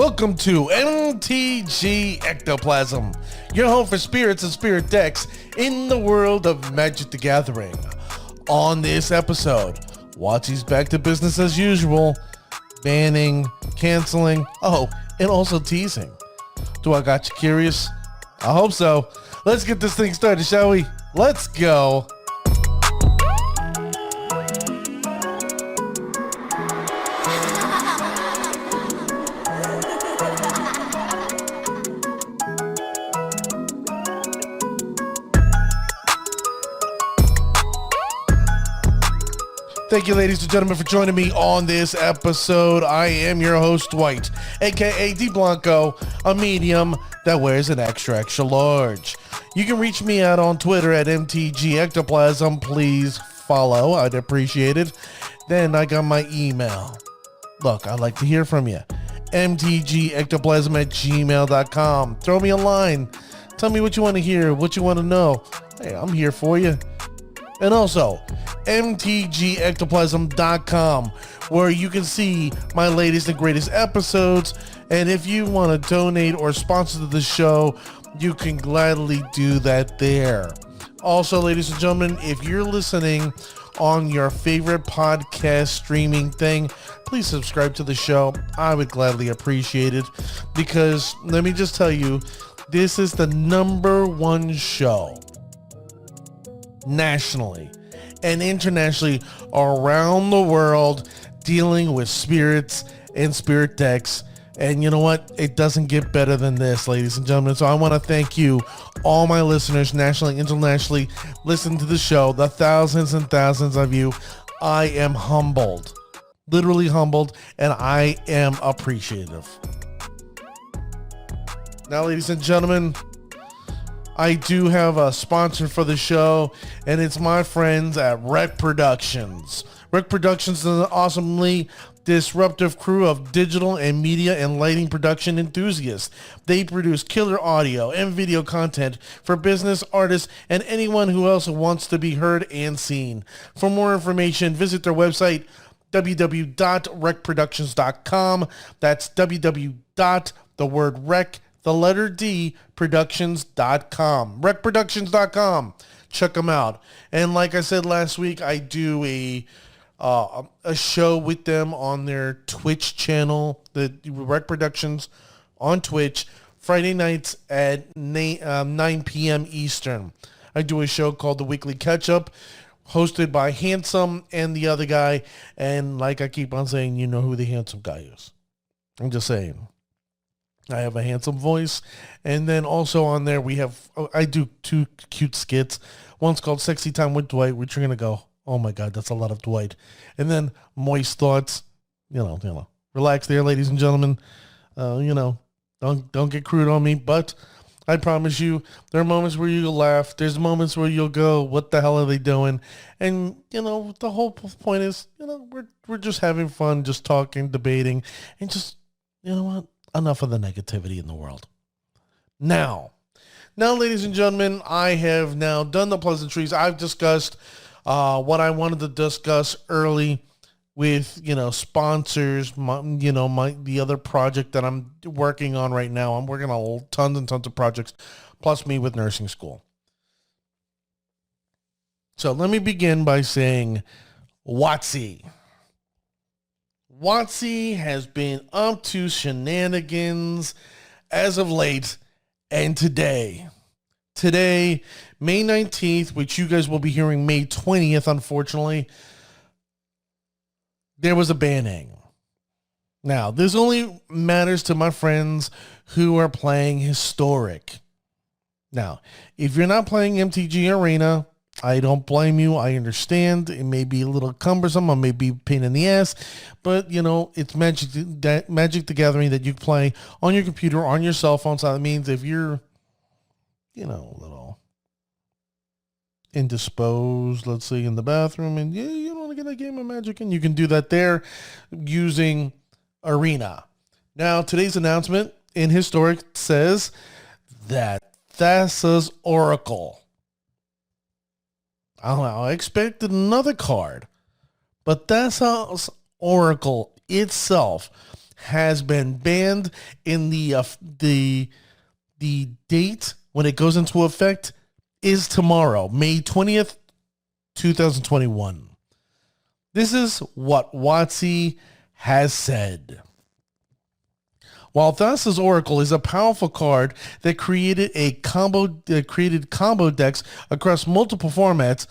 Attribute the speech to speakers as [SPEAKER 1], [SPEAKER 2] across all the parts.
[SPEAKER 1] Welcome to MTG Ectoplasm, your home for spirits and spirit decks in the world of Magic the Gathering. On this episode, WotC's back to business as usual, banning, canceling, and also teasing. Do I got you curious? I hope so. Let's get this thing started, shall we? Let's go. Thank you, ladies and gentlemen, for joining me on this episode. I am your host, Dwight, aka D Blanco, a medium that wears an extra large. You can reach me out on Twitter at MTG Ectoplasm. Please follow. I'd appreciate it. Then I got my email. Look, I'd like to hear from you. mtgectoplasm@gmail.com. Throw me a line. Tell me what you want to hear, what you want to know. Hey, I'm here for you. And also, mtgectoplasm.com, where you can see my latest and greatest episodes. And if you want to donate or sponsor the show, you can gladly do that there. Also, ladies and gentlemen, if you're listening on your favorite podcast streaming thing, please subscribe to the show. I would gladly appreciate it, because let me just tell you, this is the #1 show nationally and internationally around the world dealing with spirits and spirit decks. And you know what? It doesn't get better than this, ladies and gentlemen. So I want to thank you, all my listeners, nationally, internationally, listen to the show, the thousands and thousands of you. I am humbled, literally humbled, and I am appreciative. Now, ladies and gentlemen, I do have a sponsor for the show, and it's my friends at Rec Productions. Rec Productions is an awesomely disruptive crew of digital and media and lighting production enthusiasts. They produce killer audio and video content for business, artists, and anyone who else wants to be heard and seen. For more information, visit their website, www.recproductions.com. That's www.rec productions.com. recproductions.com. Check them out. And like I said last week, I do a show with them on their Twitch channel, the Rec Productions on Twitch, Friday nights at 9 p.m. Eastern. I do a show called The Weekly Catch Up, hosted by Handsome and the other guy. And like I keep on saying, you know who the handsome guy is. I'm just saying. I have a handsome voice. And then also on there, I do 2 cute skits. One's called Sexy Time with Dwight, which you're going to go, oh my God, that's a lot of Dwight. And then Moist Thoughts, you know, relax there, ladies and gentlemen. Don't get crude on me, but I promise you, there are moments where you'll laugh. There's moments where you'll go, what the hell are they doing? And, the whole point is, we're just having fun, just talking, debating, and just, you know what? Enough of the negativity in the world. Now, ladies and gentlemen, I have now done the pleasantries. I've discussed what I wanted to discuss early with, sponsors, the other project that I'm working on right now. I'm working on tons and tons of projects, plus me with nursing school. So let me begin by saying, WotC. WotC has been up to shenanigans as of late, and today, May 19th, which you guys will be hearing May 20th, unfortunately, there was a banning. Now, this only matters to my friends who are playing Historic. Now, if you're not playing MTG Arena, I don't blame you. I understand. It may be a little cumbersome. It may be a pain in the ass. But, it's Magic the Gathering that you play on your computer, on your cell phone. So that means if you're, a little indisposed, let's say, in the bathroom, and you don't want to get a game of Magic, and you can do that there using Arena. Now, today's announcement in Historic says that Thassa's Orcale. I expected another card, but Thassa's Orcale itself has been banned, in the date when it goes into effect is tomorrow, May 20th, 2021. This is what WotC has said. While Thassa's Oracle is a powerful card that created combo decks across multiple formats,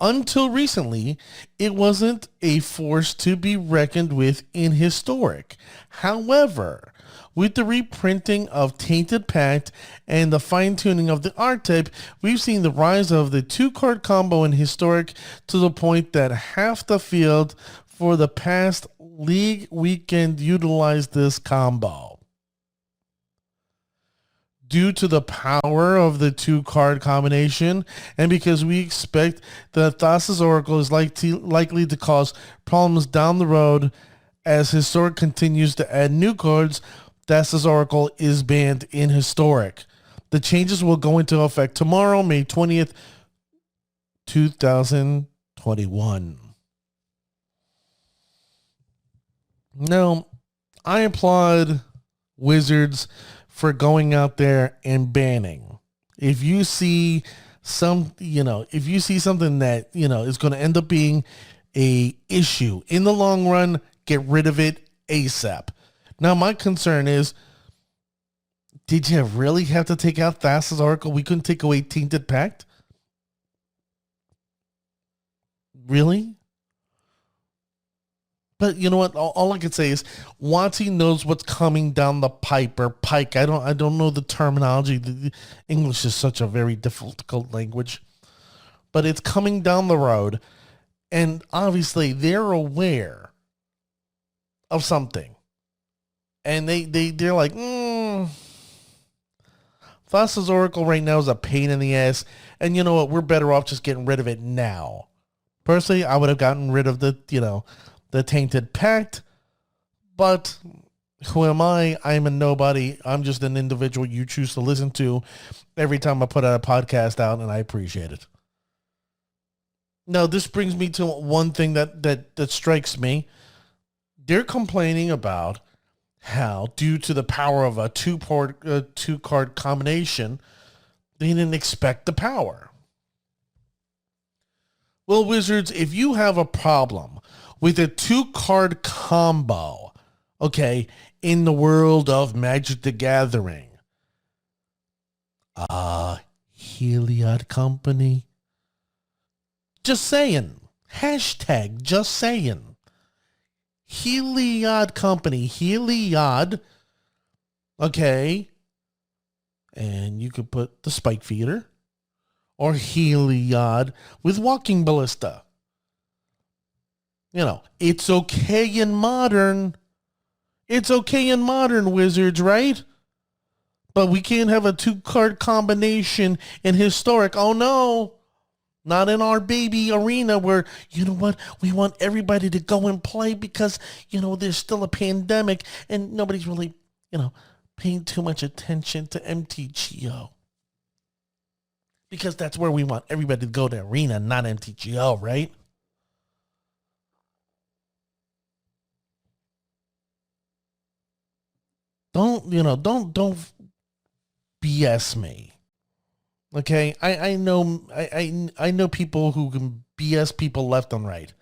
[SPEAKER 1] until recently, it wasn't a force to be reckoned with in Historic. However, with the reprinting of Tainted Pact and the fine-tuning of the archetype, we've seen the rise of the 2-card combo in Historic to the point that half the field for the past League weekend utilized this combo. Due to the power of the 2-card combination, and because we expect that Thassa's Oracle is likely to cause problems down the road as Historic continues to add new cards, Thassa's Oracle is banned in Historic. The changes will go into effect tomorrow, May 20th, 2021. Now, I applaud Wizards for going out there and banning. If you see something that, is going to end up being a issue in the long run, get rid of it ASAP. Now, my concern is, did you really have to take out Thassa's Oracle? We couldn't take away Tainted Pact? Really? But you know what? All I can say is WotC knows what's coming down the pipe or pike. I don't know the terminology. The English is such a very difficult language. But it's coming down the road. And obviously they're aware of something. And they're like, Thassa's Oracle right now is a pain in the ass. And you know what? We're better off just getting rid of it now. Personally, I would have gotten rid of the Tainted Pact, but who am I? I'm a nobody. I'm just an individual you choose to listen to every time I put a podcast out, and I appreciate it. Now, this brings me to one thing that strikes me. They're complaining about how, due to the power of a two-card combination, they didn't expect the power. Well, Wizards, if you have a problem with a 2-card combo, okay, in the world of Magic the Gathering, Heliod Company, just saying, hashtag just saying, Heliod Company, Heliod, okay, and you could put the Spike Feeder, or Heliod with Walking Ballista. It's okay in Modern. It's okay in Modern, Wizards, right? But we can't have a 2-card combination in Historic. Oh, no. Not in our baby arena where, you know what, we want everybody to go and play because, there's still a pandemic and nobody's really, paying too much attention to MTGO. Because that's where we want everybody to go to arena, not MTGO, right? Don't BS me. Okay? I know people who can BS people left and right.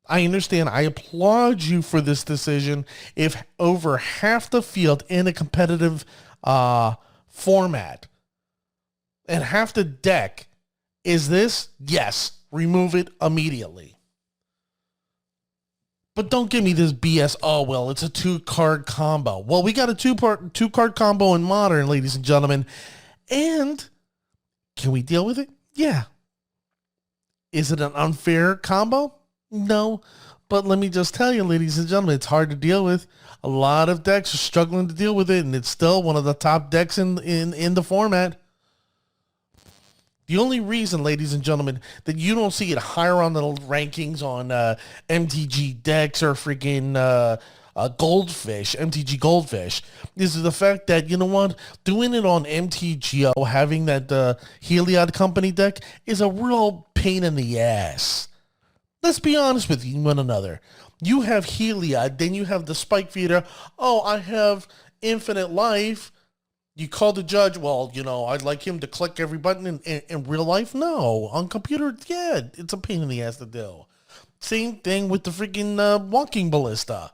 [SPEAKER 1] I understand. I applaud you for this decision. If over half the field in a competitive format and half the deck is this, yes, remove it immediately. But don't give me this BS. Oh, well, it's a 2-card combo. Well, we got a 2-card combo in Modern, ladies and gentlemen. And can we deal with it? Yeah. Is it an unfair combo? No. But let me just tell you, ladies and gentlemen, it's hard to deal with. A lot of decks are struggling to deal with it, and it's still one of the top decks in the format. The only reason, ladies and gentlemen, that you don't see it higher on the rankings on MTG decks or freaking Goldfish, MTG Goldfish, is the fact that, you know what, doing it on MTGO, having that Heliod Company deck is a real pain in the ass. Let's be honest with one another. You have Heliod, then you have the Spike Feeder. Oh, I have infinite life. You call the judge, well, I'd like him to click every button in real life. No. On computer, yeah, it's a pain in the ass to do. Same thing with the freaking walking ballista.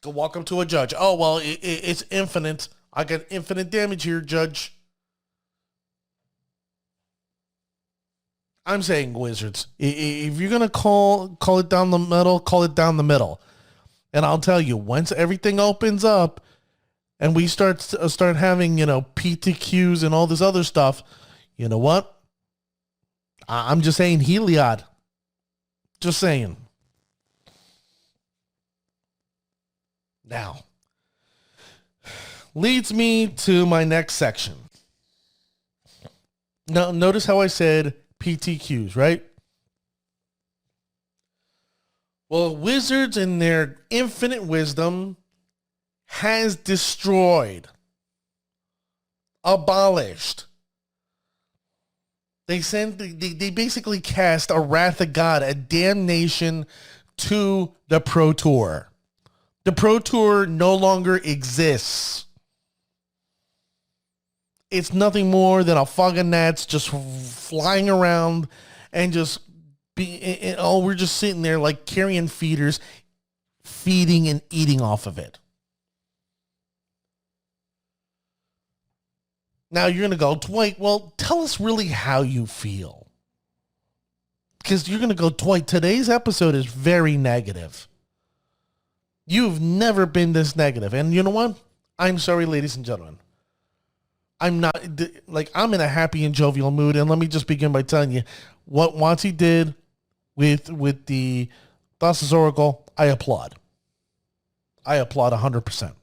[SPEAKER 1] Go walk up to a judge. Oh, well, it's infinite. I got infinite damage here, judge. I'm saying, Wizards, if you're going to call it down the middle, call it down the middle. And I'll tell you, once everything opens up and we start having, PTQs and all this other stuff, you know what? I'm just saying Heliod. Just saying. Now, leads me to my next section. Now, notice how I said PTQs, right? Well, Wizards in their infinite wisdom has destroyed, abolished. They basically cast a wrath of God, a damnation to the Pro Tour. The Pro Tour no longer exists. It's nothing more than a fog of gnats just flying around and just we're just sitting there like carrion feeders, feeding and eating off of it. Now you're going to go, Dwight, well, tell us really how you feel. Because you're going to go, Dwight, today's episode is very negative. You've never been this negative. And you know what? I'm sorry, ladies and gentlemen. I'm not, I'm in a happy and jovial mood. And let me just begin by telling you what Watsy did with the Thassa Oracle. I applaud. I applaud 100%.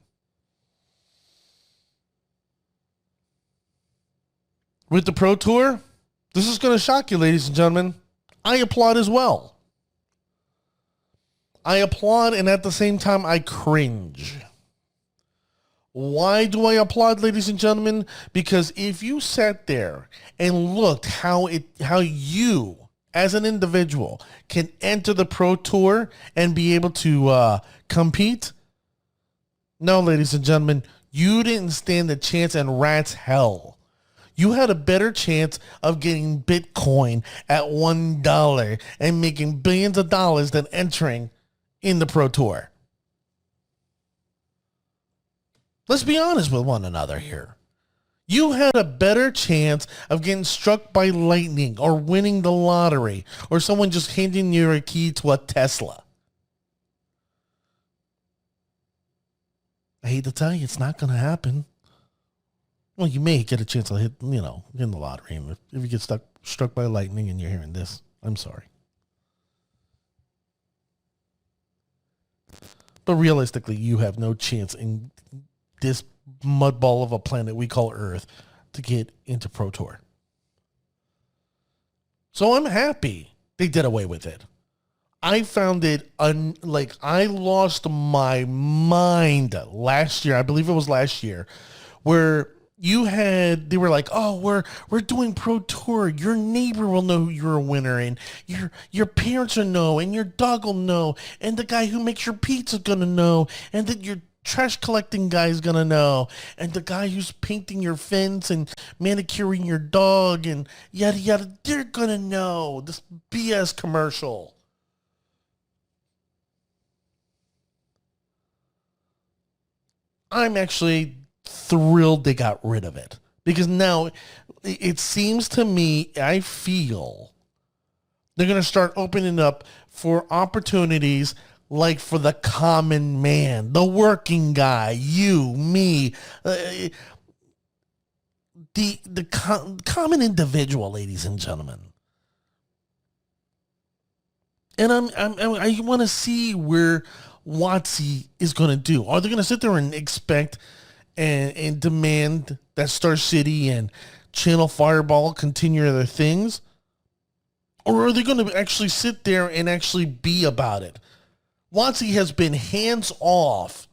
[SPEAKER 1] With the Pro Tour, this is going to shock you, ladies and gentlemen. I applaud as well. I applaud, and at the same time, I cringe. Why do I applaud, ladies and gentlemen? Because if you sat there and looked how you, as an individual, can enter the Pro Tour and be able to compete, no, ladies and gentlemen, you didn't stand a chance in rat's hell. You had a better chance of getting Bitcoin at $1 and making billions of dollars than entering in the Pro Tour. Let's be honest with one another here. You had a better chance of getting struck by lightning or winning the lottery or someone just handing you a key to a Tesla. I hate to tell you, it's not going to happen. Well, you may get a chance to hit, in the lottery. And if you get struck by lightning and you're hearing this, I'm sorry. But realistically, you have no chance in this mudball of a planet we call Earth to get into Pro Tour. So I'm happy they did away with it. I found it, I lost my mind last year. I believe it was last year, where they were like, oh, we're doing Pro Tour. Your neighbor will know you're a winner, and your parents will know, and your dog will know, and the guy who makes your pizza is gonna know, and that your trash collecting guy is gonna know, and the guy who's painting your fence and manicuring your dog and yada yada, they're gonna know. This BS commercial. I'm actually thrilled they got rid of it, because now it seems to me, I feel they're going to start opening up for opportunities like for the common man, the working guy, you, me, the common individual, ladies and gentlemen. And I want to see where Watsy is going to do. Are they going to sit there and expect and demand that Star City and Channel Fireball continue their things? Or are they going to actually sit there and actually be about it? Watsy has been hands off,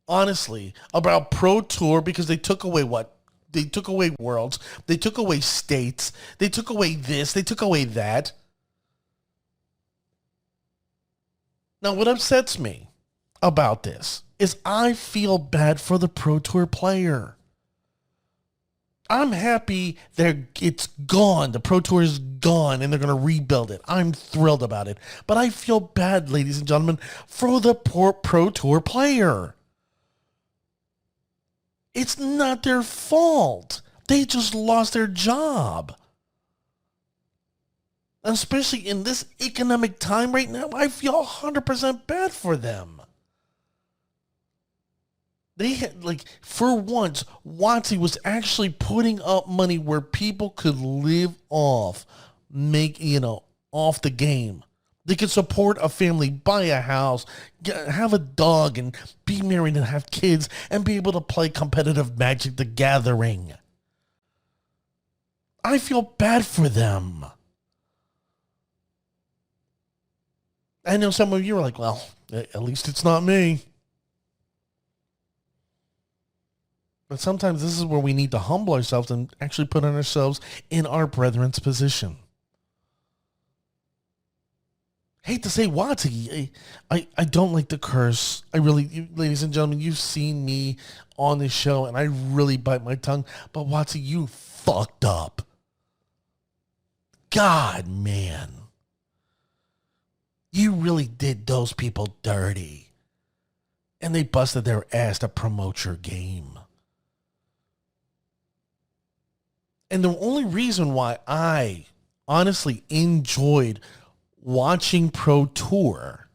[SPEAKER 1] honestly, about Pro Tour because they took away what? They took away worlds. They took away states. They took away this. They took away that. Now, what upsets me about this is I feel bad for the Pro Tour player. I'm happy it's gone. The Pro Tour is gone and they're going to rebuild it. I'm thrilled about it. But I feel bad, ladies and gentlemen, for the poor Pro Tour player. It's not their fault. They just lost their job. And especially in this economic time right now, I feel 100% bad for them. They had, like, for once, WotC was actually putting up money where people could live off, off the game. They could support a family, buy a house, have a dog, and be married and have kids, and be able to play competitive Magic the Gathering. I feel bad for them. I know some of you are like, well, at least it's not me. But sometimes this is where we need to humble ourselves and actually put ourselves in our brethren's position. Hate to say WotC, I don't like to curse. I really, ladies and gentlemen, you've seen me on this show and I really bite my tongue. But WotC, you fucked up. God, man. You really did those people dirty. And they busted their ass to promote your game. And the only reason why I honestly enjoyed watching Pro Tour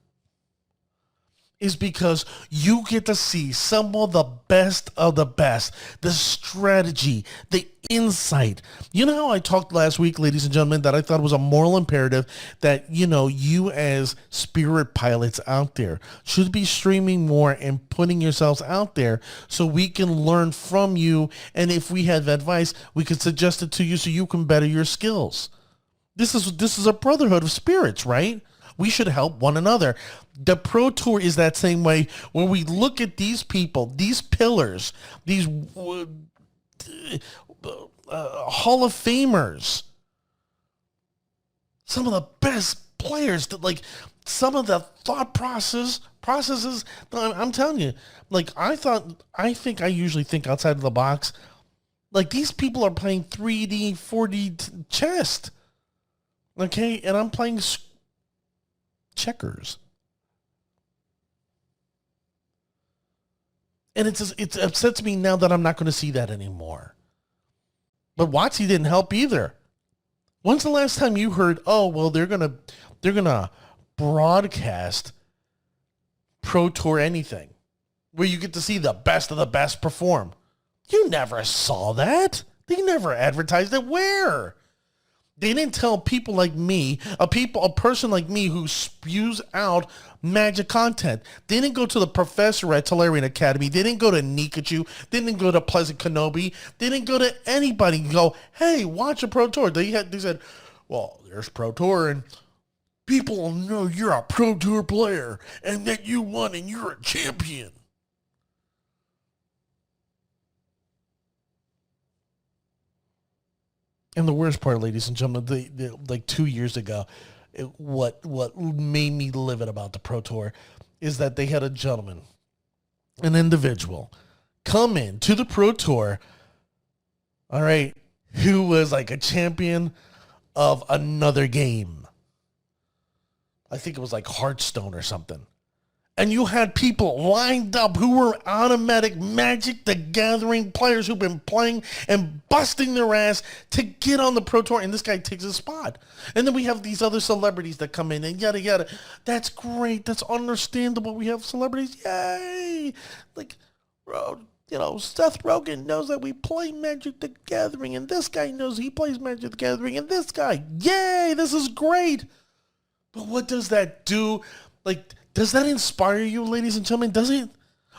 [SPEAKER 1] is because you get to see some of the best, the strategy, the insight. You know how I talked last week, ladies and gentlemen, that I thought it was a moral imperative that, you as spirit pilots out there should be streaming more and putting yourselves out there so we can learn from you. And if we have advice, we can suggest it to you so you can better your skills. This is a brotherhood of spirits, right? We should help one another. The Pro Tour is that same way when we look at these people, these pillars, these Hall of Famers, some of the best players that, like, some of the thought processes, I'm telling you, like, I think I usually think outside of the box. Like, these people are playing 3D, 4D chess. Okay, and I'm playing checkers. And it upsets me now that I'm not going to see that anymore. But WotC didn't help either. When's the last time you heard, oh, well, they're gonna broadcast Pro Tour anything where you get to see the best of the best perform? You never saw that. They never advertised it. Where? They didn't tell people like me, a person like me who spews out Magic content. They didn't go to the professor at Tolarian Academy. They didn't go to Nikachu. They didn't go to Pleasant Kenobi. They didn't go to anybody and go, hey, watch a Pro Tour. They said, well, there's Pro Tour and people will know you're a Pro Tour player and that you won and you're a champion. And the worst part, ladies and gentlemen, like 2 years ago, what made me livid about the Pro Tour is that they had a gentleman, an individual, come in to the Pro Tour, all right, who was like a champion of another game. I think it was like Hearthstone or something. And you had people lined up who were automatic Magic the Gathering players who've been playing and busting their ass to get on the Pro Tour, and this guy takes his spot. And then we have these other celebrities that come in and yada yada. That's great. That's understandable. We have celebrities. Yay! Like, Seth Rogen knows that we play Magic the Gathering, and this guy knows he plays Magic the Gathering, and this guy. Yay! This is great. But what does that do? Like, does that inspire you, ladies and gentlemen? Does it?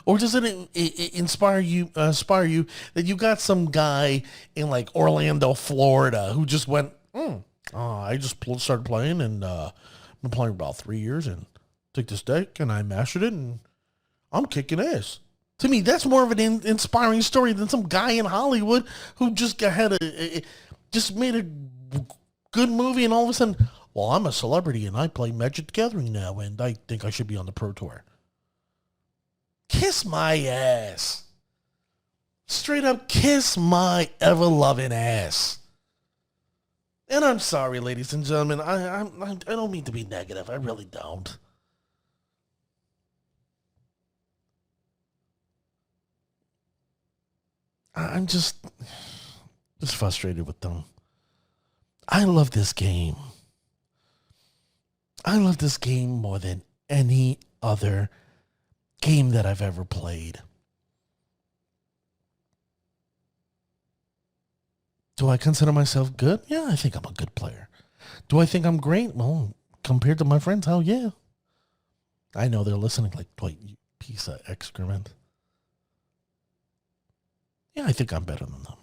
[SPEAKER 1] Or does it inspire you that you got some guy in like Orlando, Florida who just went, I just started playing and I've been playing about 3 years and took this deck and I mastered it and I'm kicking ass. To me, that's more of an inspiring story than some guy in Hollywood who just just made a good movie and all of a sudden, well, I'm a celebrity and I play Magic the Gathering now and I think I should be on the Pro Tour. Kiss my ass. Straight up kiss my ever-loving ass. And I'm sorry, ladies and gentlemen. I don't mean to be negative. I really don't. I'm just frustrated with them. I love this game. I love this game more than any other game that I've ever played. Do I consider myself good? Yeah, I think I'm a good player. Do I think I'm great? Well, compared to my friends, hell yeah. I know they're listening like, wait, you piece of excrement. Yeah, I think I'm better than them.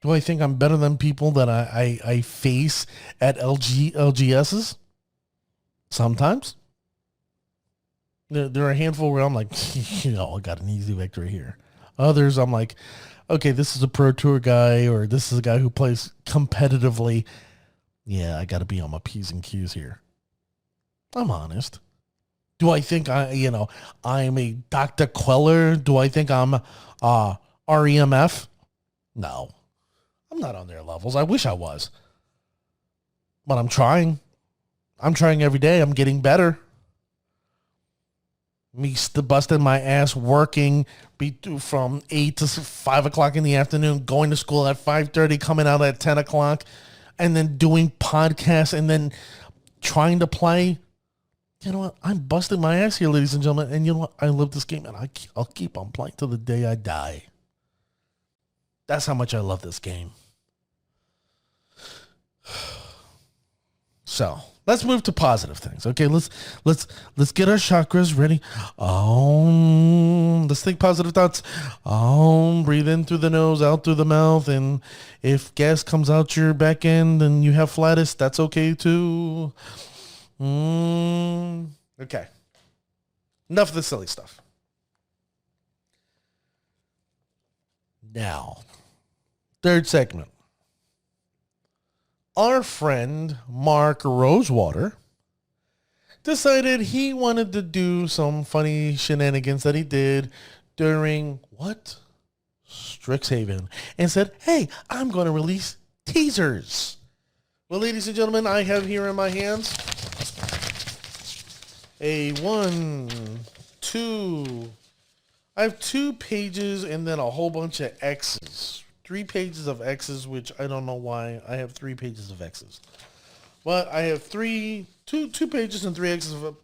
[SPEAKER 1] Do I think I'm better than people that I face at LGSs? Sometimes. There are a handful where I'm like, I got an easy victory here. Others, I'm like, okay, this is a Pro Tour guy, or this is a guy who plays competitively. Yeah, I got to be on my P's and Q's here. I'm honest. Do I think I'm a Dr. Queller? Do I think I'm REMF? No, I'm not on their levels. I wish I was. But I'm trying. I'm trying every day. I'm getting better. Me busting my ass working from 8 to 5 o'clock in the afternoon, going to school at 5:30, coming out at 10 o'clock, and then doing podcasts and then trying to play. You know what? I'm busting my ass here, ladies and gentlemen. And you know what? I love this game, and I'll keep on playing till the day I die. That's how much I love this game. So let's move to positive things. Okay, let's get our chakras ready. Let's think positive thoughts. Breathe in through the nose, out through the mouth, and if gas comes out your back end and you have flatus, that's okay too. Okay. Enough of the silly stuff. Now, third segment. Our friend Mark Rosewater decided he wanted to do some funny shenanigans that he did during what? Strixhaven, and said, hey, I'm going to release teasers. Well, ladies and gentlemen, I have here in my hands I have 2 pages and then a whole bunch of X's. 3 pages of X's, which I don't know why I have 3 pages of X's. But I have two pages and 3 X's of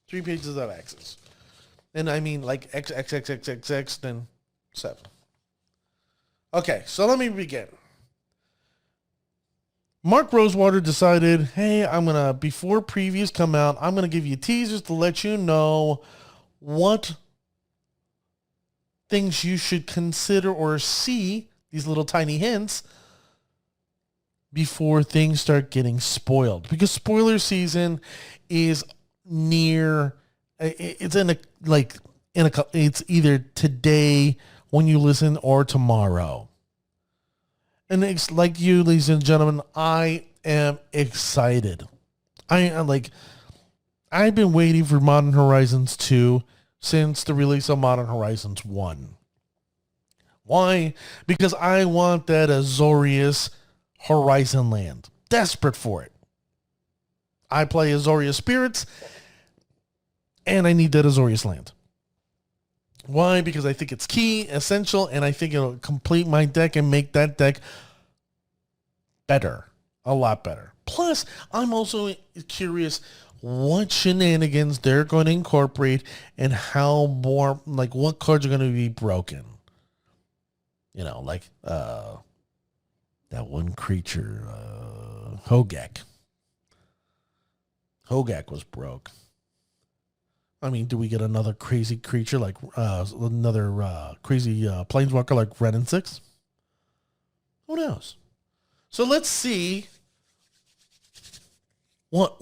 [SPEAKER 1] 3 pages of X's. And I mean like X, X, X, X, X, X, then 7. Okay, so let me begin. Mark Rosewater decided, hey, before previews come out, I'm going to give you teasers to let you know what things you should consider or see, these little tiny hints, before things start getting spoiled. Because spoiler season is near, it's it's either today when you listen or tomorrow. And it's like you, ladies and gentlemen, I am excited. I've been waiting for Modern Horizons 2 since the release of Modern Horizons 1. Why? Because I want that Azorius Horizon land. Desperate for it. I play Azorius Spirits, and I need that Azorius land. Why? Because I think it's key, essential, and I think it'll complete my deck and make that deck better. A lot better. Plus, I'm also curious what shenanigans they're going to incorporate and how what cards are going to be broken. That one creature, Hogak. Hogak was broke. I mean, do we get another crazy creature like another crazy planeswalker like Ren and 6? Who knows? So let's see what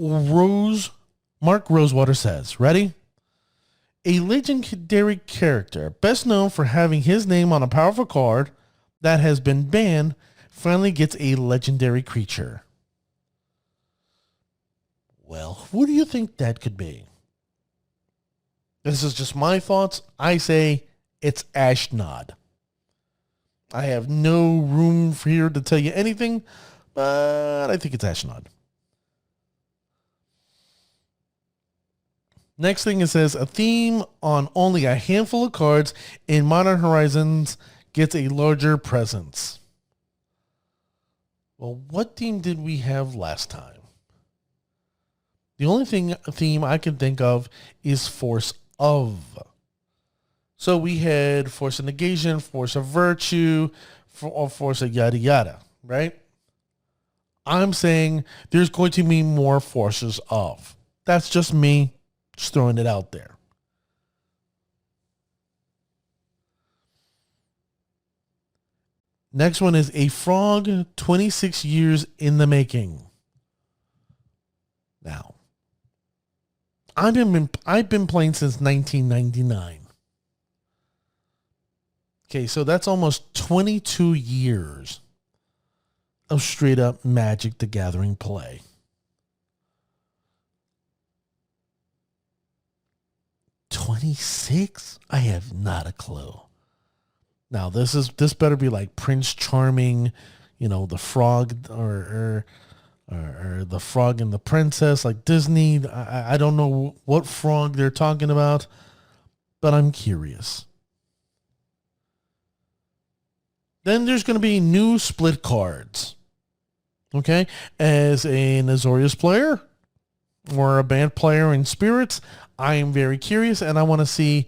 [SPEAKER 1] Mark Rosewater says. Ready? A legendary character, best known for having his name on a powerful card that has been banned, finally gets a legendary creature. Well, who do you think that could be? This is just my thoughts. I say it's Ashnod. I have no room for here to tell you anything, but I think it's Ashnod. Next thing it says, a theme on only a handful of cards in Modern Horizons gets a larger presence. Well, what theme did we have last time? The only theme I can think of is Force of. So we had Force of Negation, Force of Virtue, or Force of yada yada, right? I'm saying there's going to be more Forces of. That's just me just throwing it out there. Next one is a frog 26 years in the making. Now, I've been playing since 1999. Okay, so that's almost 22 years of straight up Magic the Gathering play. $26? I have not a clue. Now this better be like Prince Charming, the frog or the frog and the princess, like Disney. I don't know what frog they're talking about, but I'm curious. Then there's going to be new split cards. Okay, as an Azorius player or a band player in Spirits, I am very curious and I want to see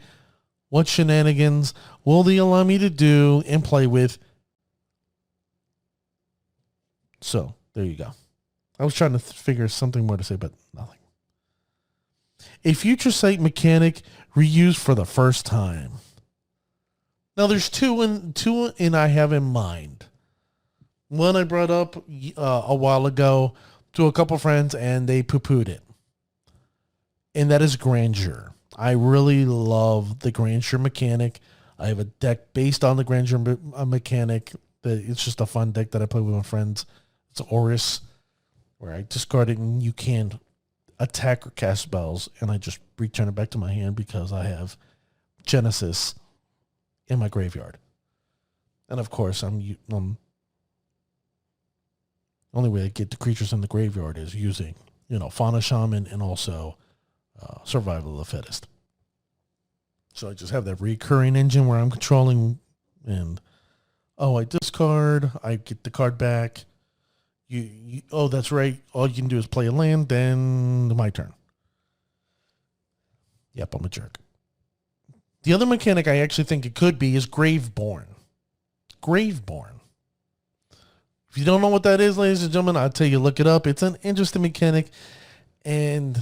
[SPEAKER 1] what shenanigans will they allow me to do and play with. So there you go. I was trying to figure something more to say, but nothing. A future sight mechanic reused for the first time. Now there's two in I have in mind. One I brought up a while ago to a couple friends and they poo-pooed it. And that is Grandeur. I really love the Grandeur mechanic. I have a deck based on the Grandeur mechanic. It's just a fun deck that I play with my friends. It's Oris, where I discard it and you can't attack or cast spells, and I just return it back to my hand because I have Genesis in my graveyard. And of course, the only way I get the creatures in the graveyard is using, Fauna Shaman and also Survival of the Fittest. So I just have that recurring engine where I'm controlling and, I discard, I get the card back. Oh, that's right. All you can do is play a land, then my turn. Yep, I'm a jerk. The other mechanic I actually think it could be is Graveborn. Graveborn. If you don't know what that is, ladies and gentlemen, I'll tell you, look it up. It's an interesting mechanic. And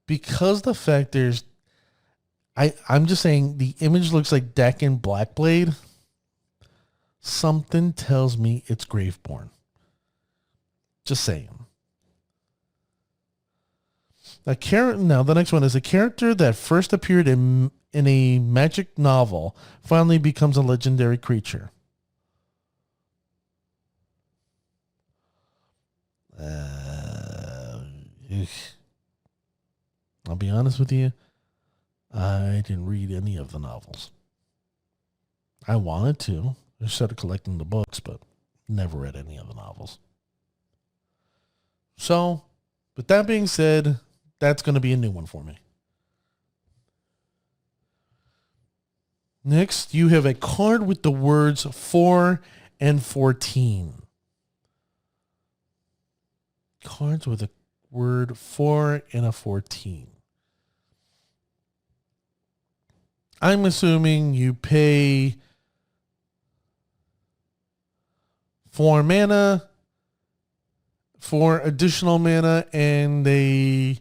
[SPEAKER 1] because the fact I'm just saying the image looks like Deck and Blackblade, something tells me it's Graveborn. Just saying. Now, the next one is a character that first appeared in a Magic novel finally becomes a legendary creature. I'll be honest with you. I didn't read any of the novels. I wanted to. I started collecting the books, but never read any of the novels. So, with that being said, that's going to be a new one for me. Next, you have a card with the words 4 and 14. Cards with a word 4 and a 14. I'm assuming you pay 4 mana for additional mana and they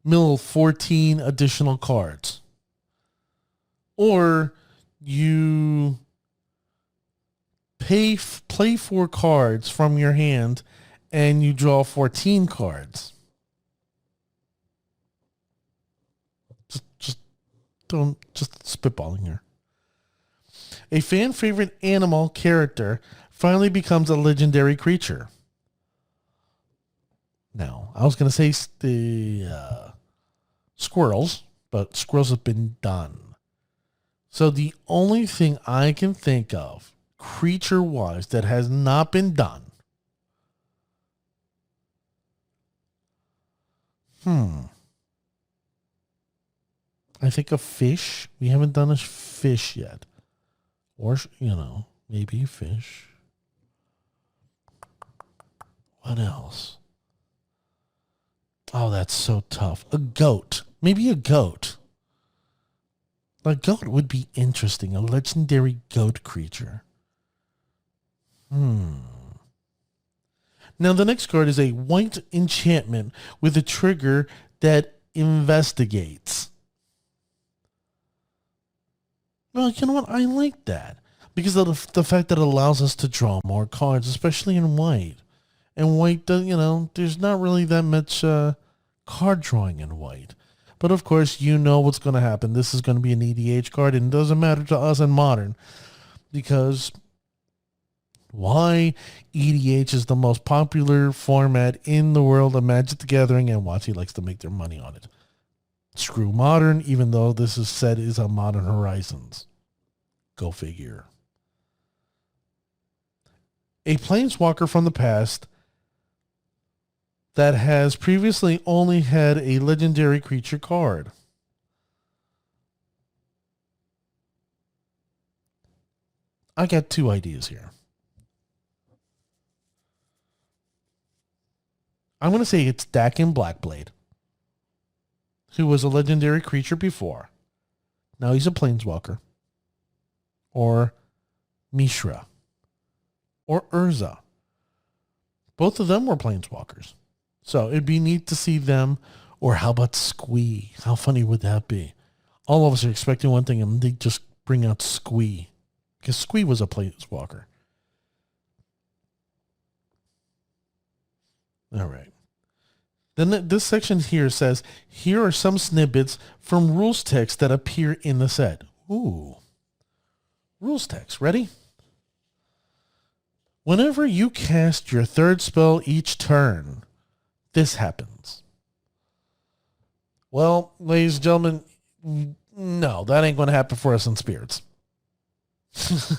[SPEAKER 1] mill 14 additional cards. Or you play 4 cards from your hand and you draw 14 cards. Just spitballing here. A fan favorite animal character finally becomes a legendary creature. Now, I was going to say the squirrels, but squirrels have been done. So the only thing I can think of, creature-wise, that has not been done. I think a fish. We haven't done a fish yet. Or, maybe a fish. What else? Oh, that's so tough. A goat. Maybe a goat. A goat would be interesting. A legendary goat creature. Now, the next card is a white enchantment with a trigger that investigates. Well, you know what? I like that. Because of the fact that it allows us to draw more cards, especially in white. And white, there's not really that much card drawing in white. But of course, you know what's going to happen. This is going to be an EDH card, and it doesn't matter to us in Modern. Because why? EDH is the most popular format in the world of Magic the Gathering, and WotC likes to make their money on it. Screw Modern, even though this is said is on Modern Horizons. Go figure. A Planeswalker from the past that has previously only had a legendary creature card. I got two ideas here. I'm going to say it's Dakin Blackblade, who was a legendary creature before. Now he's a Planeswalker. Or Mishra. Or Urza. Both of them were Planeswalkers. So it'd be neat to see them. Or how about Squee? How funny would that be? All of us are expecting one thing and they just bring out Squee. Because Squee was a Planeswalker. All right. Then this section here says, here are some snippets from rules text that appear in the set. Ooh. Rules text. Ready? Whenever you cast your third spell each turn, this happens. Well, ladies and gentlemen, no, that ain't going to happen for us in Spirits.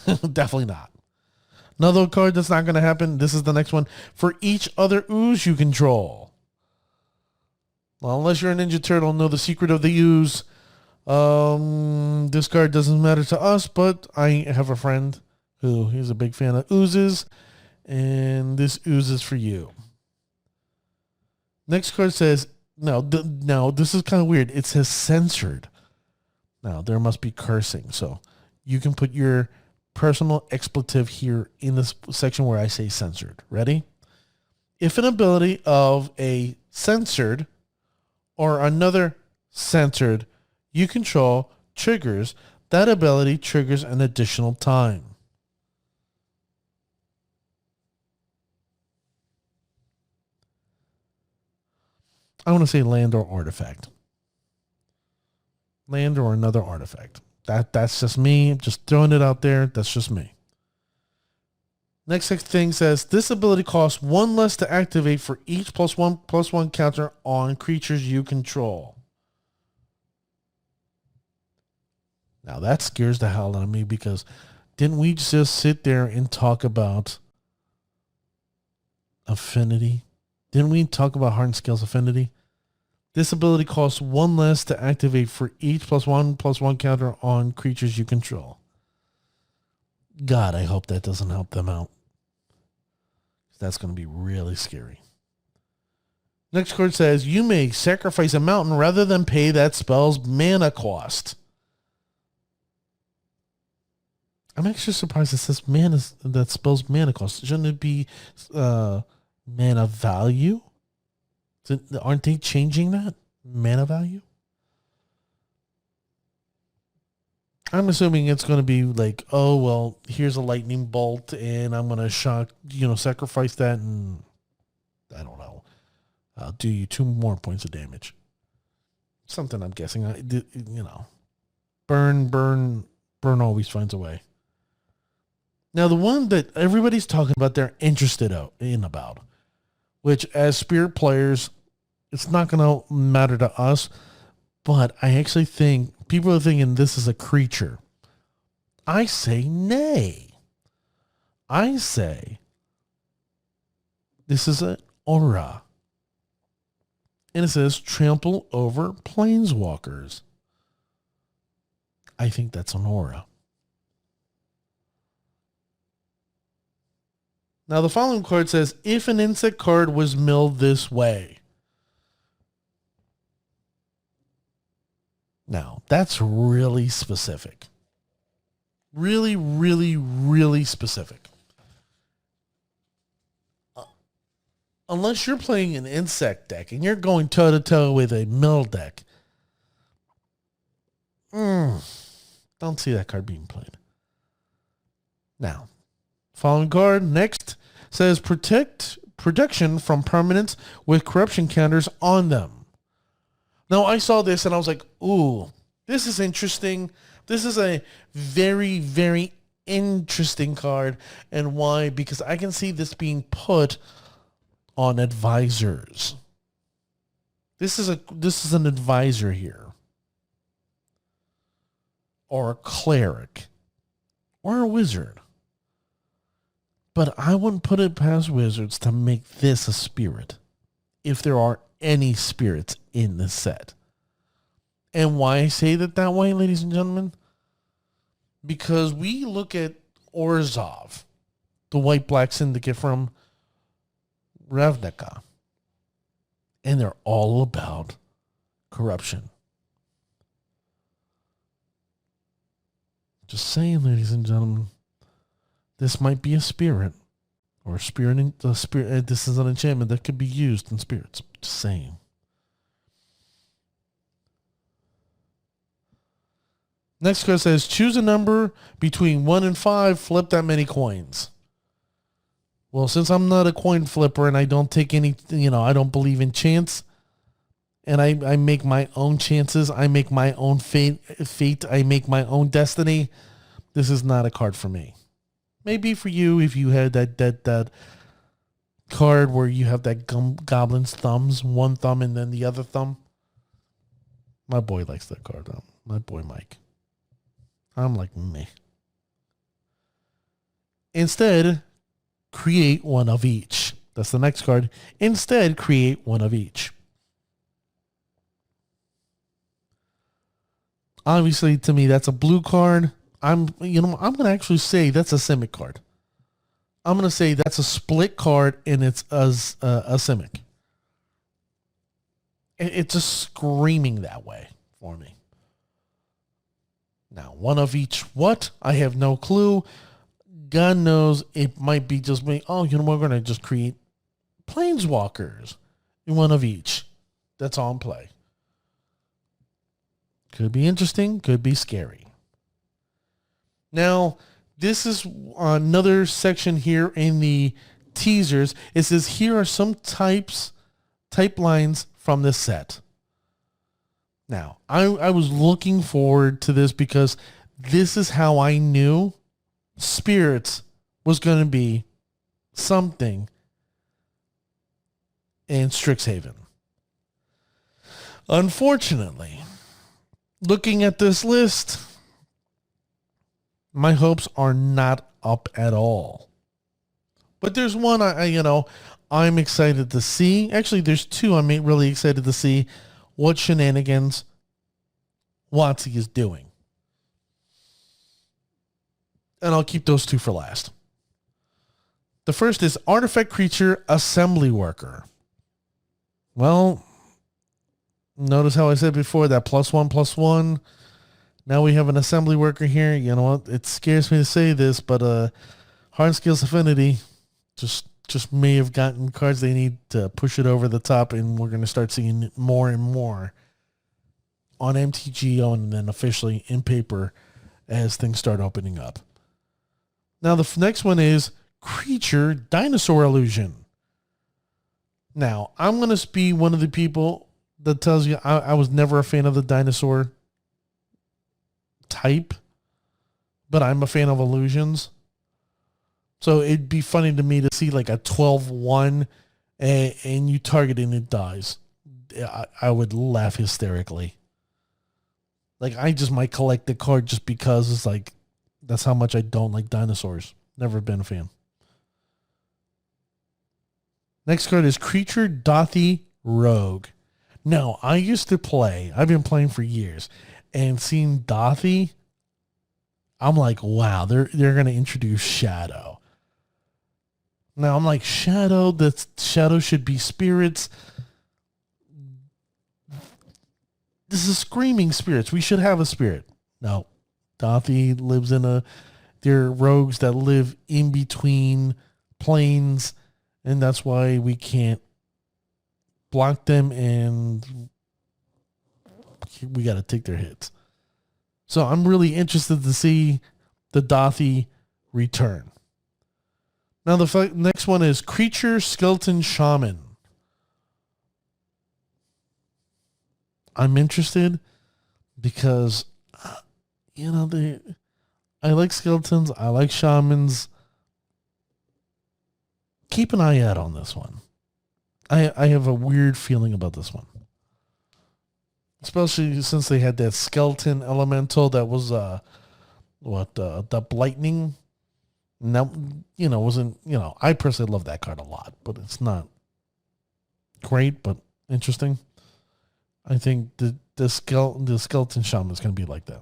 [SPEAKER 1] Definitely not. Another card that's not going to happen. This is the next one. For each other ooze you control. Well, unless you're a Ninja Turtle and know the secret of the ooze, this card doesn't matter to us, but I have a friend who is a big fan of oozes, and this ooze is for you. Next card says, now this is kind of weird. It says censored. Now, there must be cursing, so you can put your personal expletive here in this section where I say censored. Ready? If an ability of a censored or another censored you control triggers, that ability triggers an additional time. I want to say land or artifact. Land or another artifact. That's just me. Just throwing it out there. That's just me. Next thing says, this ability costs one less to activate for each +1/+1 counter on creatures you control. Now that scares the hell out of me because didn't we just sit there and talk about affinity? Didn't we talk about Heart and Scales affinity? This ability costs one less to activate for each +1/+1 counter on creatures you control. God, I hope that doesn't help them out. That's going to be really scary. Next card says, you may sacrifice a mountain rather than pay that spell's mana cost. I'm actually surprised it says that spell's mana cost. Shouldn't it be mana value? Aren't they changing that? Mana value? I'm assuming it's going to be like, oh, well, here's a lightning bolt and I'm going to sacrifice that and I don't know. I'll do you 2 more points of damage. Something I'm guessing. Burn always finds a way. Now, the one that everybody's talking about, they're interested in about. which as spirit players, it's not going to matter to us, but I actually think people are thinking this is a creature. I say nay. I say this is an aura. And it says trample over planeswalkers. I think that's an aura. Now the following card says, if an insect card was milled this way. Now, that's really specific. Really, really, really specific. Unless you're playing an insect deck and you're going toe-to-toe with a mill deck, don't see that card being played. Now, following card, next, says protection from permanents with corruption counters on them. Now, I saw this and I was like, ooh, this is interesting. This is a very, very interesting card. And why? Because I can see this being put on advisors. This is an advisor here. Or a cleric. Or a wizard. But I wouldn't put it past wizards to make this a spirit. If there are any spirits in this set. And why I say that way, ladies and gentlemen? Because we look at Orzhov, the white-black syndicate from Ravnica. And they're all about corruption. Just saying, ladies and gentlemen, this might be a spirit. Or a spirit. This is an enchantment that could be used in spirits. Just saying. Next card says, choose a number between 1 and 5, flip that many coins. Well, since I'm not a coin flipper and I don't take any, I don't believe in chance, and I make my own chances, I make my own fate, I make my own destiny, this is not a card for me. Maybe for you if you had that card where you have that goblin's thumbs, one thumb and then the other thumb. My boy likes that card. My boy Mike. I'm like, meh. Instead, create one of each. That's the next card. Instead, create one of each. Obviously, to me, that's a blue card. I'm going to actually say that's a Simic card. I'm going to say that's a split card and it's a Simic. It's just screaming that way for me. Now, one of each what? I have no clue. God knows it might be just me. Oh, we're going to just create planeswalkers. One of each. That's all in play. Could be interesting. Could be scary. Now, this is another section here in the teasers. It says, here are some type lines from this set. Now, I was looking forward to this because this is how I knew Spirits was going to be something in Strixhaven. Unfortunately, looking at this list, my hopes are not up at all. But there's one I'm excited to see. Actually, there's two I'm really excited to see what shenanigans WotC is doing. And I'll keep those two for last. The first is Artifact Creature Assembly Worker. Well, notice how I said before that +1/+1. Now we have an assembly worker here. You know what? It scares me to say this, but Hard Skills Affinity just may have gotten cards they need to push it over the top, and we're going to start seeing more and more on MTGO and then officially in paper as things start opening up. Now the next one is Creature Dinosaur Illusion. Now, I'm going to be one of the people that tells you I was never a fan of the dinosaur type, but I'm a fan of illusions. So it'd be funny to me to see like a 12/1 and you target it and it dies, I would laugh hysterically. Like, I just might collect the card just because it's like, that's how much I don't like dinosaurs. Never been a fan. Next card is Creature Dothy Rogue. Now, I've been playing for years, and seeing Dothy, I'm like, wow, they're going to introduce Shadow. Now, I'm like, Shadow should be spirits. This is screaming spirits. We should have a spirit. No, Dothy lives they're rogues that live in between planes, and that's why we can't block them, and we got to take their hits. So I'm really interested to see the Dothy return. Now the next one is Creature Skeleton Shaman. I'm interested because, I like skeletons. I like shamans. Keep an eye out on this one. I have a weird feeling about this one. Especially since they had that skeleton elemental that was, the Blightning. And that, wasn't, I personally love that card a lot, but it's not great, but interesting. I think the skeleton shaman is going to be like that.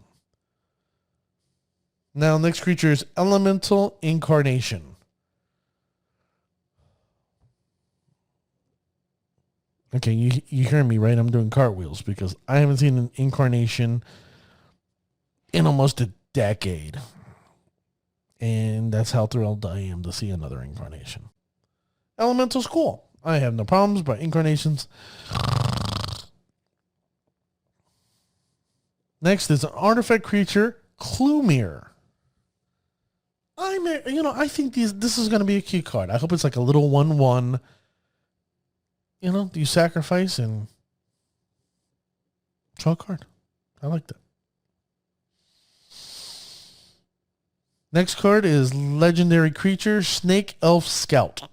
[SPEAKER 1] Now, next creature is Elemental Incarnation. Okay, you hear me, right? I'm doing cartwheels because I haven't seen an incarnation in almost a decade. And that's how thrilled I am to see another incarnation. Elemental's cool. I have no problems, but incarnations... Next is an artifact creature, Clumir. I think this is going to be a cute card. I hope it's like a little 1/1. You sacrifice and draw a card. I like that. Next card is legendary creature, Snake Elf Scout.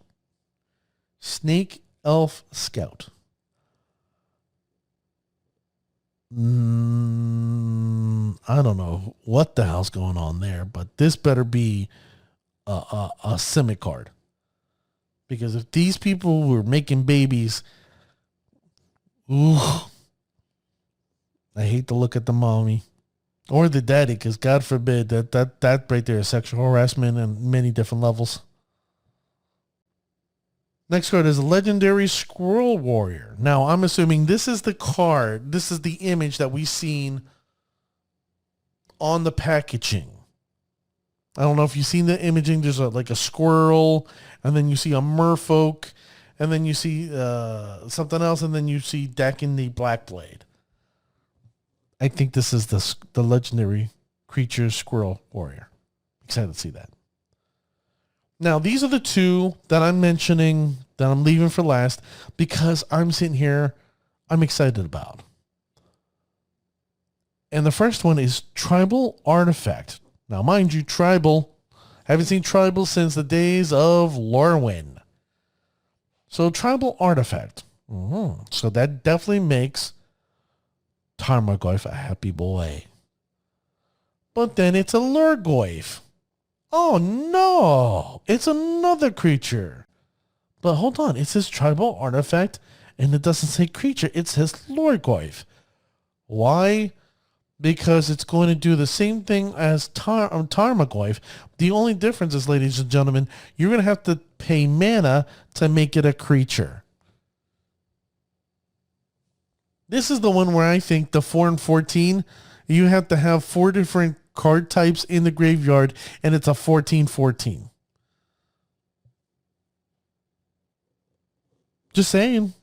[SPEAKER 1] Snake Elf Scout. I don't know what the hell's going on there, but this better be a Simic card. Because if these people were making babies, I hate to look at the mommy or the daddy, because God forbid that right there is sexual harassment on many different levels. Next card is a legendary Squirrel Warrior. Now, I'm assuming this is the card. This is the image that we've seen on the packaging. I don't know if you've seen the imaging. There's like a squirrel, and then you see a merfolk, and then you see something else, and then you see Dakin the Blackblade. I think this is the legendary creature Squirrel Warrior. Excited to see that. Now, these are the two that I'm mentioning that I'm leaving for last because I'm sitting here, I'm excited about. And the first one is Tribal Artifact. Now, mind you, Tribal, haven't seen Tribal since the days of Lorwyn. So, Tribal Artifact. So that definitely makes Tarmogoyf a happy boy. But then it's a Lurgoyf. Oh no, it's another creature. But hold on, it says Tribal Artifact, and it doesn't say creature, it says Lurgoyf. Why? Because it's going to do the same thing as Tarmogoyf. The only difference is, ladies and gentlemen, you're going to have to pay mana to make it a creature. This is the one where I think the 4 and 14, you have to have 4 different card types in the graveyard, and it's a 14/14. Just saying.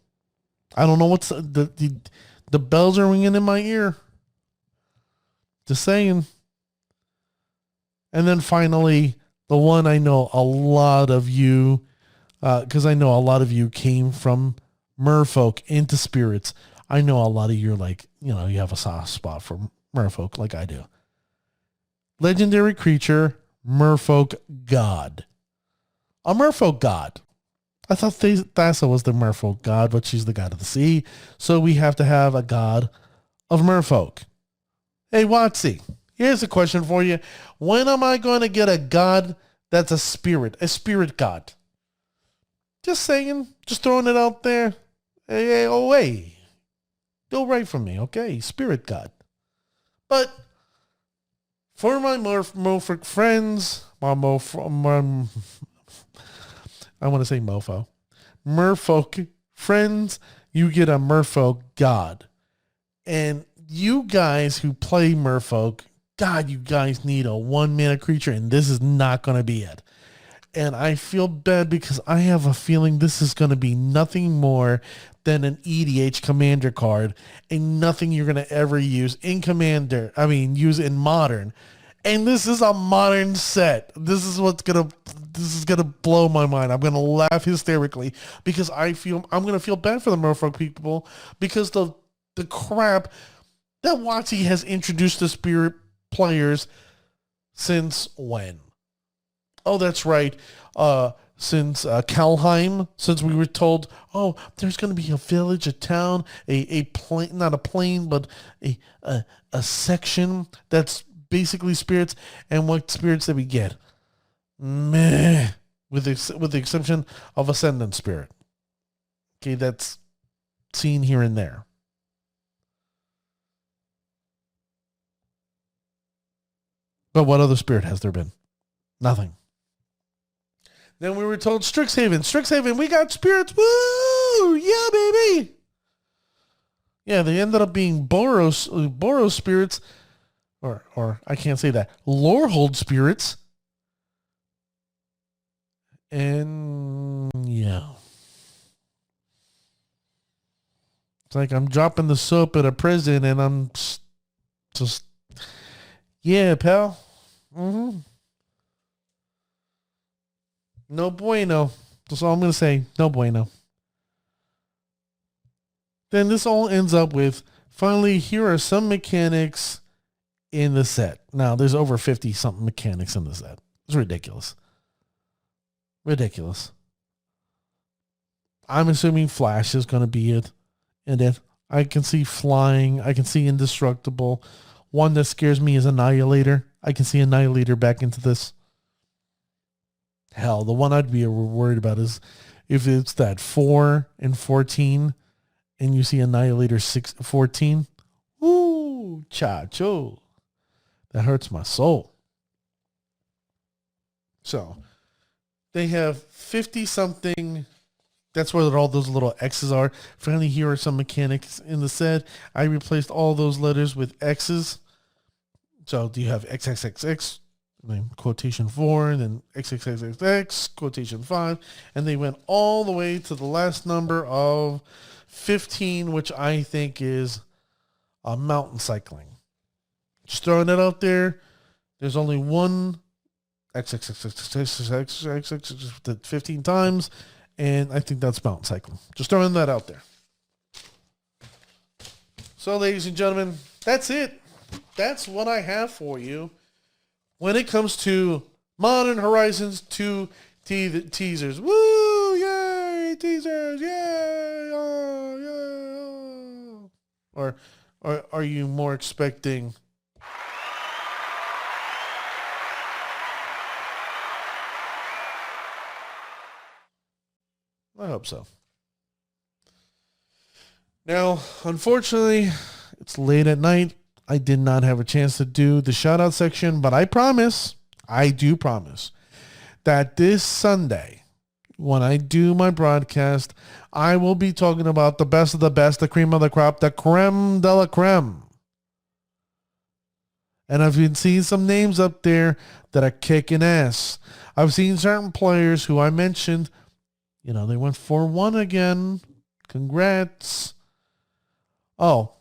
[SPEAKER 1] I don't know what's the bells are ringing in my ear. Just saying. And then finally, the one I know a lot of you, because I know a lot of you came from merfolk into spirits. I know a lot of you are like, you have a soft spot for merfolk like I do. Legendary creature, merfolk god. A merfolk god. I thought Thassa was the merfolk god, but she's the god of the sea. So we have to have a god of merfolk. Hey, Watsy, here's a question for you. When am I going to get a god that's a spirit god? Just saying, just throwing it out there. Hey, oh, hey, go right from me, okay? Spirit god. But for my merfolk friends, I want to say mofo. Merfolk friends, you get a merfolk god. And you guys who play merfolk, God, you guys need a 1-mana creature, and this is not going to be it. And I feel bad because I have a feeling this is going to be nothing more than an EDH commander card and nothing you're going to ever use in commander. I mean, use in modern. And this is a modern set. This is gonna blow my mind. I'm gonna laugh hysterically because I'm gonna feel bad for the merfolk people because the crap that WotC has introduced to spirit players since when? Oh, that's right. Since Kalheim, since we were told, oh, there's going to be a village, a town, a plane, not a plane, but a section that's basically spirits. And what spirits did we get? Meh. With the exception of Ascendant Spirit. Okay, that's seen here and there. But what other spirit has there been? Nothing. Then we were told Strixhaven, we got spirits. Woo! Yeah, baby. Yeah, they ended up being Boros spirits, or I can't say that. Lorehold spirits. And yeah. It's like I'm dropping the soap at a prison and I'm just yeah, pal. Mm-hmm. No bueno. That's all I'm going to say. No bueno. Then this all ends up with, finally, here are some mechanics in the set. Now, there's over 50-something mechanics in the set. It's ridiculous. Ridiculous. I'm assuming Flash is going to be it. And then I can see Flying. I can see Indestructible. One that scares me is Annihilator. I can see Annihilator back into this. Hell, the one I'd be worried about is if it's that 4 and 14 and you see Annihilator 14. Ooh, chacho. That hurts my soul. So, they have 50-something. That's where all those little X's are. Finally, here are some mechanics in the set. I replaced all those letters with X's. So, do you have XXXX? Then quotation 4, and then XXXX, quotation 5, and they went all the way to the last number of 15, which I think is a mountain cycling. Just throwing it out there. There's only one XXXX 15 times, and I think that's mountain cycling. Just throwing that out there. So, ladies and gentlemen, that's it. That's what I have for you. When it comes to Modern Horizons 2 teasers. Woo! Yay! Teasers! Yay! Oh, yeah! Or are you more expecting... I hope so. Now, unfortunately, it's late at night. I did not have a chance to do the shout-out section, but I do promise, that this Sunday, when I do my broadcast, I will be talking about the best of the best, the cream of the crop, the creme de la creme. And I've been seeing some names up there that are kicking ass. I've seen certain players who I mentioned, they went 4-1 again. Congrats. Oh,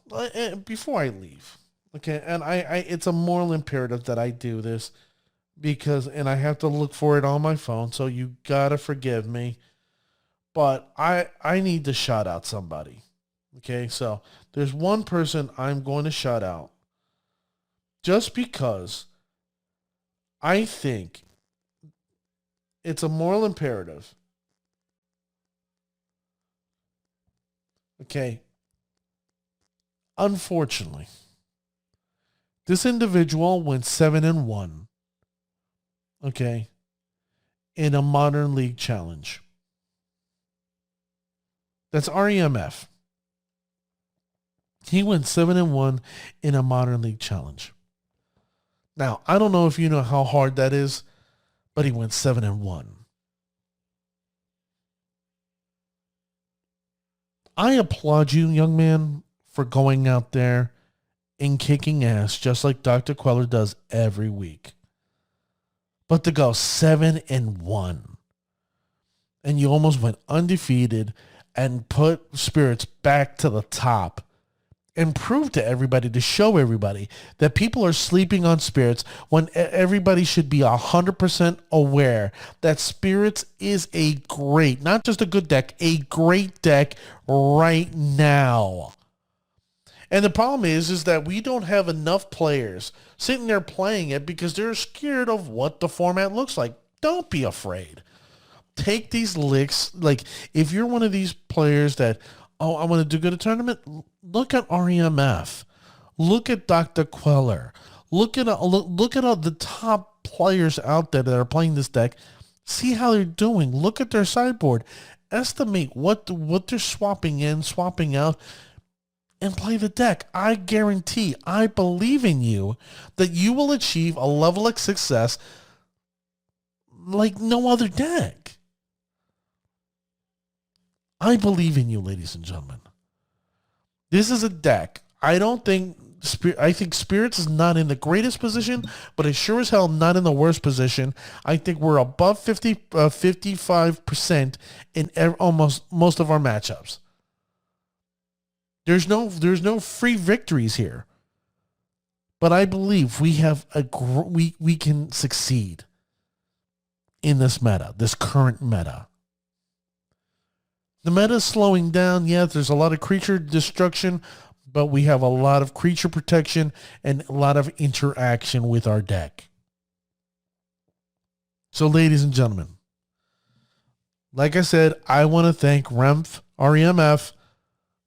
[SPEAKER 1] before I leave. Okay, and I it's a moral imperative that I do this and I have to look for it on my phone, so you gotta forgive me. But I need to shout out somebody. Okay, so there's one person I'm going to shout out just because I think it's a moral imperative Okay. Unfortunately, this individual went 7-1. Okay. In a Modern League challenge. That's REMF. He went 7-1 in a Modern League challenge. Now, I don't know if you know how hard that is, but he went 7-1. I applaud you, young man, for going out there and kicking ass just like Dr. Queller does every week. But to go 7-1, and you almost went undefeated and put Spirits back to the top and prove to everybody, to show everybody that people are sleeping on Spirits when everybody should be 100% aware that Spirits is a great, not just a good deck, a great deck right now. And the problem is that we don't have enough players sitting there playing it because they're scared of what the format looks like. Don't be afraid. Take these licks. Like, if you're one of these players that, oh, I want to do good at a tournament, look at REMF. Look at Dr. Queller. Look at all the top players out there that are playing this deck. See how they're doing. Look at their sideboard. Estimate what they're swapping in, swapping out, and play the deck. I guarantee, I believe in you that you will achieve a level of success like no other deck. I believe in you, ladies and gentlemen. This is a deck. I think Spirits is not in the greatest position, but it's sure as hell not in the worst position. I think we're above 55% in almost most of our matchups. There's no free victories here. But I believe we have we can succeed in this meta, this current meta. The meta is slowing down. Yeah, there's a lot of creature destruction, but we have a lot of creature protection and a lot of interaction with our deck. So, ladies and gentlemen, like I said, I want to thank REMF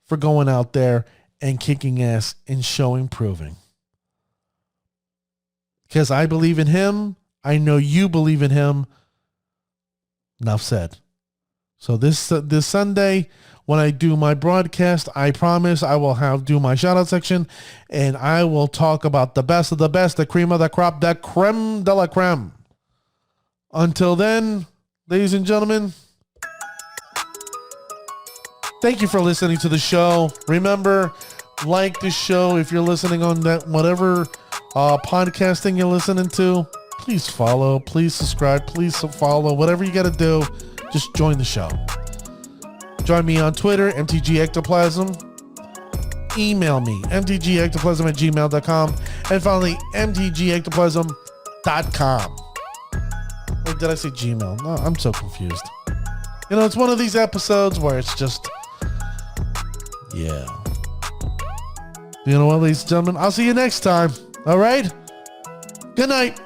[SPEAKER 1] for going out there and kicking ass and proving. Because I believe in him. I know you believe in him. Enough said. So this Sunday, when I do my broadcast, I promise I will do my shout out section, and I will talk about the best of the best, the cream of the crop, the creme de la creme. Until then, ladies and gentlemen, thank you for listening to the show. Remember, like the show if you're listening on that whatever podcasting you're listening to. Please follow, please subscribe, please follow, whatever you got to do. Just join the show. Join me on Twitter, MTG Ectoplasm. Email me, mtgectoplasm@gmail.com. And finally, mtgectoplasm.com. Or did I say Gmail? No, I'm so confused. You know, it's one of these episodes where it's just, yeah. You know what, ladies and gentlemen? I'll see you next time. All right? Good night.